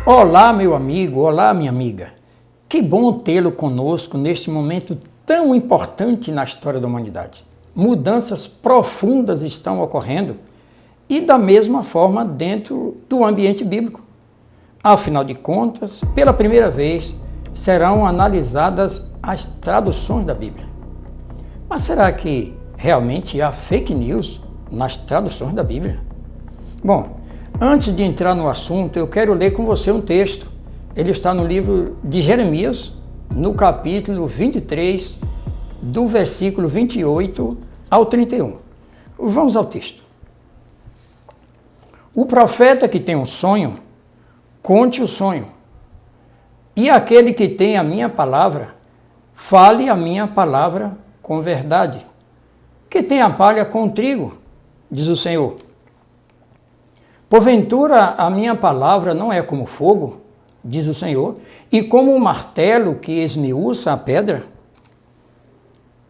Olá, meu amigo, olá, minha amiga. Que bom tê-lo conosco neste momento tão importante na história da humanidade. Mudanças profundas estão ocorrendo e da mesma forma dentro do ambiente bíblico. Afinal de contas, pela primeira vez, serão analisadas as traduções da Bíblia. Mas será que realmente há fake news nas traduções da Bíblia? Bom, antes de entrar no assunto, eu quero ler com você um texto. Ele está no livro de Jeremias, no capítulo 23, do versículo 28 ao 31. Vamos ao texto. O profeta que tem um sonho, conte o sonho. E aquele que tem a minha palavra, fale a minha palavra com verdade. Que tem a palha com trigo, diz o Senhor. Porventura a minha palavra não é como fogo, diz o Senhor, e como um martelo que esmiuça a pedra?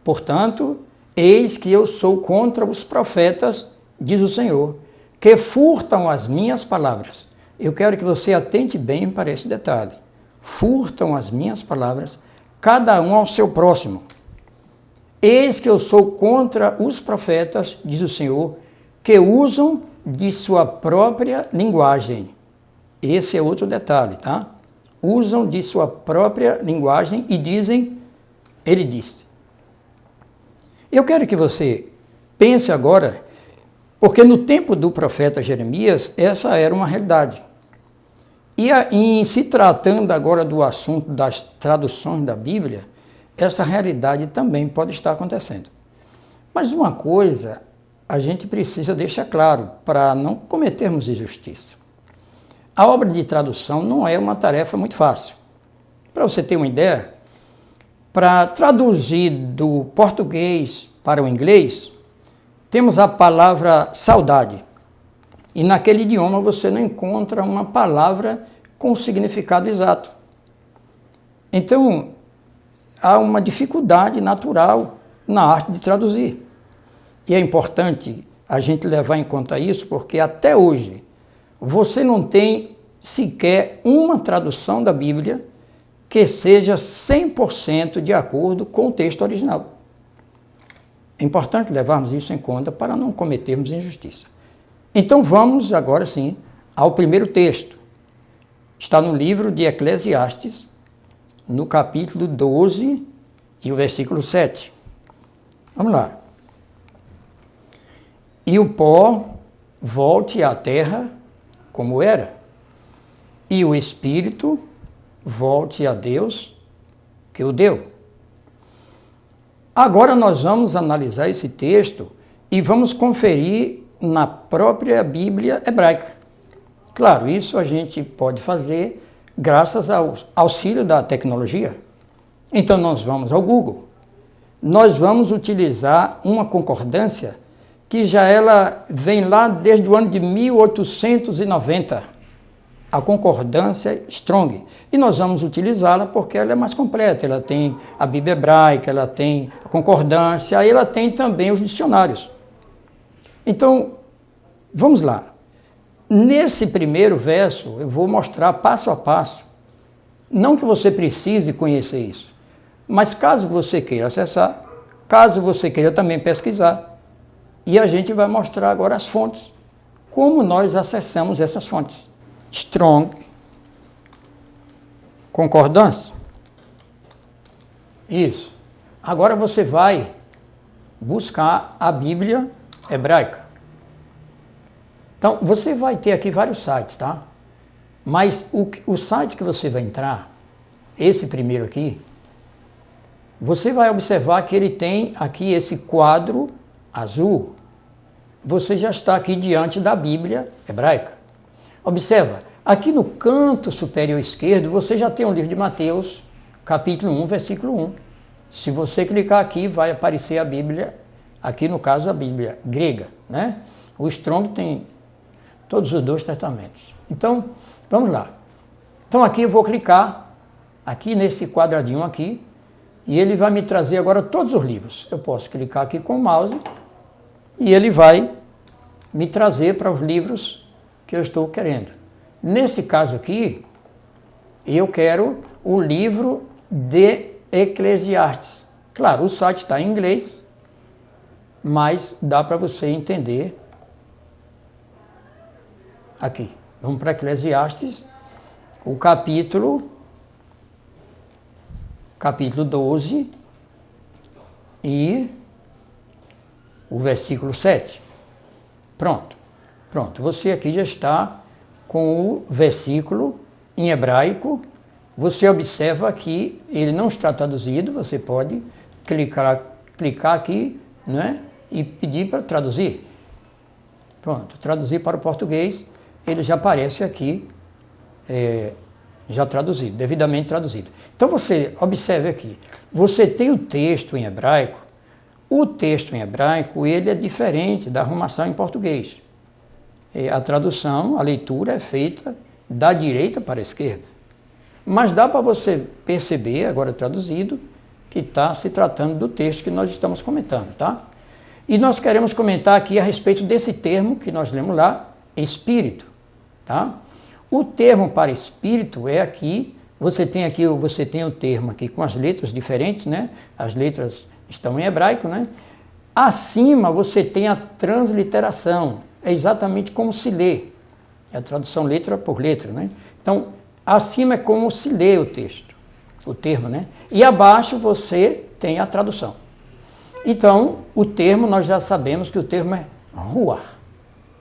Portanto, eis que eu sou contra os profetas, diz o Senhor, que furtam as minhas palavras. Eu quero que você atente bem para esse detalhe. Furtam as minhas palavras, cada um ao seu próximo. Eis que eu sou contra os profetas, diz o Senhor, que usam de sua própria linguagem. Esse é outro detalhe, tá? Usam de sua própria linguagem e dizem, ele disse. Eu quero que você pense agora, porque no tempo do profeta Jeremias, essa era uma realidade. E em se tratando agora do assunto das traduções da Bíblia, essa realidade também pode estar acontecendo. Mas uma coisa a gente precisa deixar claro, para não cometermos injustiça. A obra de tradução não é uma tarefa muito fácil. Para você ter uma ideia, para traduzir do português para o inglês, temos a palavra saudade. E naquele idioma você não encontra uma palavra com o significado exato. Então, há uma dificuldade natural na arte de traduzir. E é importante a gente levar em conta isso, porque até hoje você não tem sequer uma tradução da Bíblia que seja 100% de acordo com o texto original. É importante levarmos isso em conta para não cometermos injustiça. Então vamos agora sim ao primeiro texto. Está no livro de Eclesiastes, no capítulo 12 e o versículo 7. Vamos lá. E o pó volte à terra como era, e o espírito volte a Deus que o deu. Agora nós vamos analisar esse texto e vamos conferir na própria Bíblia hebraica. Claro, isso a gente pode fazer graças ao auxílio da tecnologia. Então nós vamos ao Google. Nós vamos utilizar uma concordância que já ela vem lá desde o ano de 1890, a concordância Strong. E nós vamos utilizá-la porque ela é mais completa, ela tem a Bíblia hebraica, ela tem a concordância, e ela tem também os dicionários. Então, vamos lá. Nesse primeiro verso, eu vou mostrar passo a passo, não que você precise conhecer isso, mas caso você queira acessar, caso você queira também pesquisar, e a gente vai mostrar agora as fontes, como nós acessamos essas fontes. Strong, concordância. Isso. Agora você vai buscar a Bíblia hebraica. Então, você vai ter aqui vários sites, tá? Mas o site que você vai entrar, esse primeiro aqui, você vai observar que ele tem aqui esse quadro azul. Você já está aqui diante da Bíblia hebraica. Observa, aqui no canto superior esquerdo, você já tem o livro de Mateus, capítulo 1, versículo 1. Se você clicar aqui, vai aparecer a Bíblia, aqui no caso a Bíblia grega, né? O Strong tem todos os dois testamentos. Então, vamos lá. Então aqui eu vou clicar, aqui nesse quadradinho aqui, e ele vai me trazer agora todos os livros. Eu posso clicar aqui com o mouse, e ele vai me trazer para os livros que eu estou querendo. Nesse caso aqui, e eu quero o livro de Eclesiastes. Claro, o site está em inglês, mas dá para você entender aqui. Vamos para Eclesiastes, o capítulo 12 e o versículo 7. Pronto. Você aqui já está com o versículo em hebraico. Você observa que ele não está traduzido, você pode clicar aqui, né, e pedir para traduzir. Pronto, traduzir para o português, ele já aparece aqui, já traduzido, devidamente traduzido. Então você observe aqui, você tem o texto em hebraico. O texto em hebraico, ele é diferente da arrumação em português. A tradução, a leitura é feita da direita para a esquerda. Mas dá para você perceber, agora traduzido, que está se tratando do texto que nós estamos comentando, tá? E nós queremos comentar aqui a respeito desse termo que nós lemos lá, espírito, tá? O termo para espírito é aqui, você tem o termo aqui com as letras diferentes, né? As letras estão em hebraico, né? Acima você tem a transliteração, é exatamente como se lê, é a tradução letra por letra, né? Então, acima é como se lê o texto, o termo, né? E abaixo você tem a tradução. Então, o termo, nós já sabemos que o termo é ruach.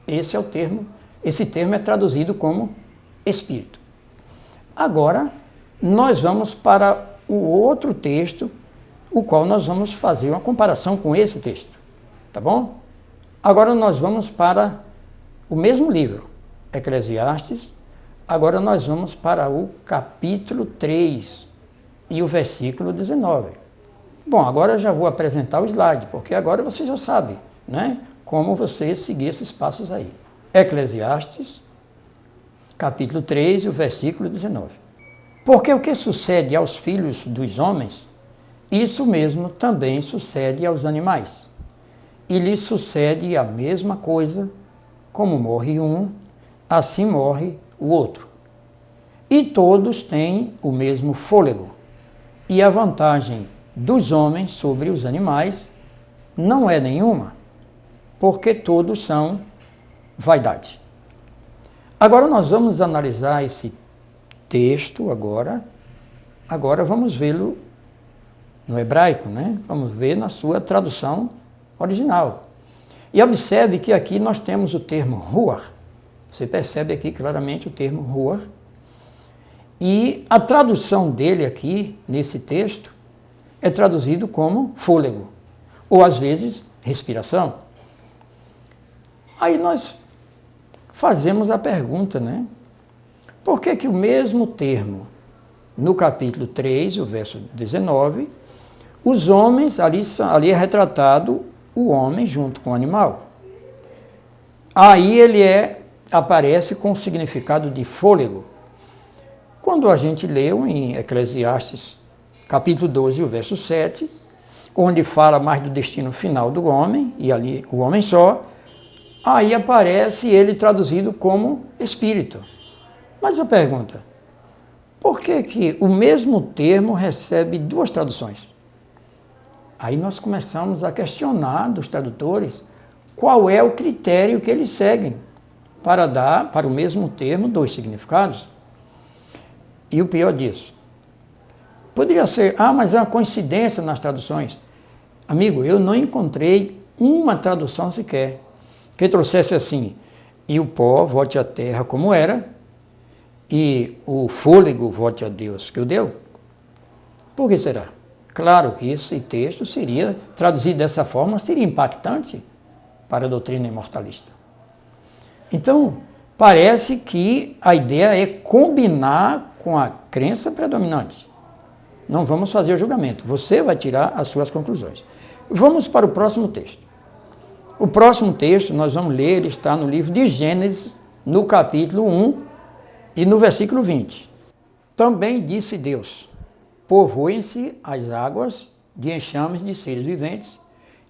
Esse é o termo, esse termo é traduzido como espírito. Agora, nós vamos para o outro texto, o qual nós vamos fazer uma comparação com esse texto, tá bom? Agora nós vamos para o mesmo livro, Eclesiastes. Agora nós vamos para o capítulo 3 e o versículo 19. Bom, agora eu já vou apresentar o slide, porque agora você já sabe, né, como você seguir esses passos aí. Eclesiastes, capítulo 3 e o versículo 19. Porque o que sucede aos filhos dos homens, isso mesmo também sucede aos animais. E lhes sucede a mesma coisa, como morre um, assim morre o outro. E todos têm o mesmo fôlego. E a vantagem dos homens sobre os animais não é nenhuma, porque todos são vaidade. Agora nós vamos analisar esse texto agora vamos vê-lo no hebraico, né? Vamos ver na sua tradução original. E observe que aqui nós temos o termo ruach. Você percebe aqui claramente o termo ruach. E a tradução dele aqui, nesse texto, é traduzido como fôlego, ou às vezes respiração. Aí nós fazemos a pergunta, né? Por que o mesmo termo, no capítulo 3, o verso 19, os homens, ali é retratado o homem junto com o animal. Aí ele aparece com o significado de fôlego. Quando a gente leu em Eclesiastes, capítulo 12, o verso 7, onde fala mais do destino final do homem, e ali o homem só, aí aparece ele traduzido como espírito. Mas a pergunta, por que o mesmo termo recebe duas traduções? Aí nós começamos a questionar dos tradutores qual é o critério que eles seguem para dar para o mesmo termo dois significados. E o pior disso, poderia ser, mas é uma coincidência nas traduções. Amigo, eu não encontrei uma tradução sequer que trouxesse assim, e o pó volte à terra como era, e o fôlego volte a Deus que o deu. Por que será? Claro que esse texto seria, traduzido dessa forma, seria impactante para a doutrina imortalista. Então, parece que a ideia é combinar com a crença predominante. Não vamos fazer o julgamento, você vai tirar as suas conclusões. Vamos para o próximo texto. O próximo texto, nós vamos ler, ele está no livro de Gênesis, no capítulo 1 e no versículo 20. Também disse Deus, povoem-se as águas de enxames de seres viventes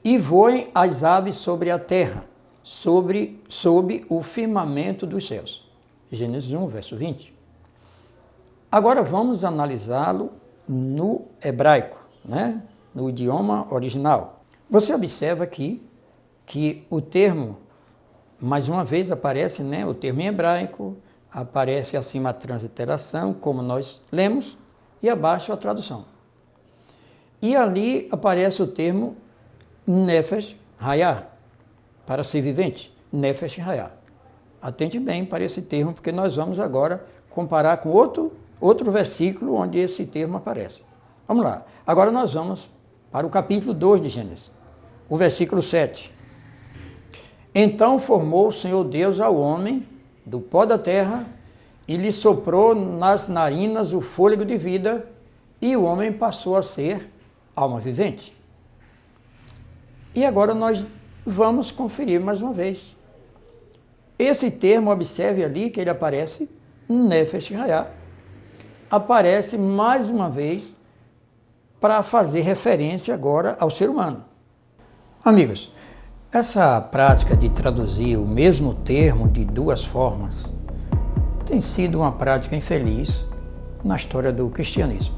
e voem as aves sobre a terra, sob o firmamento dos céus. Gênesis 1, verso 20. Agora vamos analisá-lo no hebraico, né? No idioma original. Você observa aqui que o termo, mais uma vez aparece, né, o termo em hebraico, aparece acima a transliteração, como nós lemos, e abaixo a tradução. E ali aparece o termo Nefesh Hayah, para ser vivente, Nefesh Hayah. Atente bem para esse termo, porque nós vamos agora comparar com outro versículo onde esse termo aparece. Vamos lá. Agora nós vamos para o capítulo 2 de Gênesis, o versículo 7. Então formou o Senhor Deus ao homem do pó da terra e lhe soprou nas narinas o fôlego de vida, e o homem passou a ser alma vivente. E agora nós vamos conferir mais uma vez. Esse termo, observe ali que ele aparece, Nefesh Hayah, aparece mais uma vez para fazer referência agora ao ser humano. Amigos, essa prática de traduzir o mesmo termo de duas formas tem sido uma prática infeliz na história do cristianismo.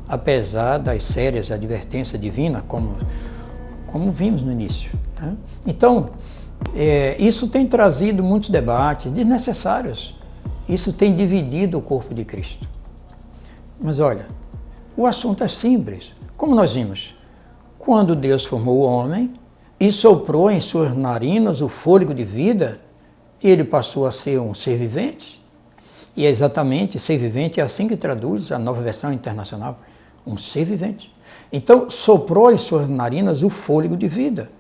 Apesar das sérias advertências divinas, como vimos no início, né? Então, isso tem trazido muitos debates desnecessários. Isso tem dividido o corpo de Cristo. Mas olha, o assunto é simples. Como nós vimos, quando Deus formou o homem e soprou em suas narinas o fôlego de vida, ele passou a ser um ser vivente. E é exatamente, ser vivente é assim que traduz a Nova Versão Internacional, um ser vivente. Então, soprou em suas narinas o fôlego de vida.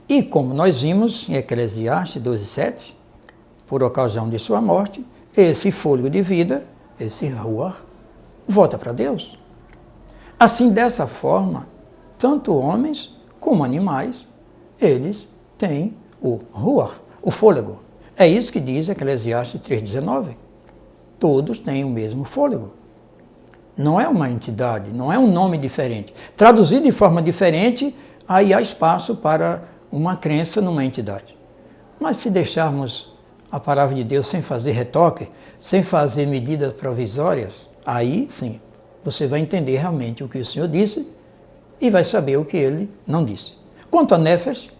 E como nós vimos em Eclesiastes 12:7, por ocasião de sua morte, esse fôlego de vida, esse ruach, volta para Deus. Assim, dessa forma, tanto homens como animais, eles têm o ruach, o fôlego. É isso que diz Eclesiastes 3:19. Todos têm o mesmo fôlego. Não é uma entidade, não é um nome diferente. Traduzido de forma diferente, aí há espaço para uma crença numa entidade. Mas se deixarmos a palavra de Deus sem fazer retoque, sem fazer medidas provisórias, aí sim, você vai entender realmente o que o Senhor disse e vai saber o que ele não disse. Quanto a Nefesh,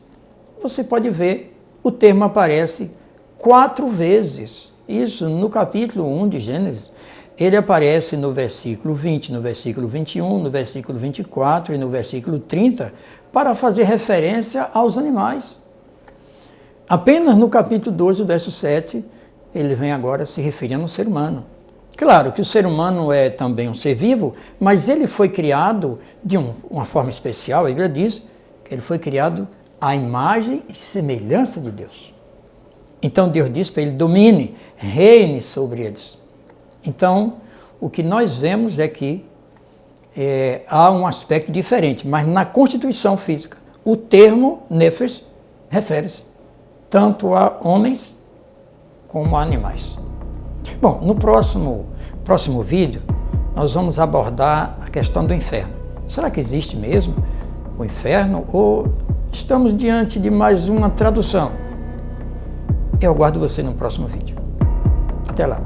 você pode ver, o termo aparece 4 vezes. Isso no capítulo 1 de Gênesis. Ele aparece no versículo 20, no versículo 21, no versículo 24 e no versículo 30, para fazer referência aos animais. Apenas no capítulo 12, verso 7, ele vem agora se referindo ao ser humano. Claro que o ser humano é também um ser vivo, mas ele foi criado de uma forma especial. A Bíblia diz que ele foi criado à imagem e semelhança de Deus. Então Deus diz para ele: domine, reine sobre eles. Então, o que nós vemos é que há um aspecto diferente, mas na constituição física, o termo Nefesh refere-se tanto a homens como a animais. Bom, no próximo vídeo, nós vamos abordar a questão do inferno. Será que existe mesmo o inferno ou estamos diante de mais uma tradução? Eu aguardo você no próximo vídeo. Até lá.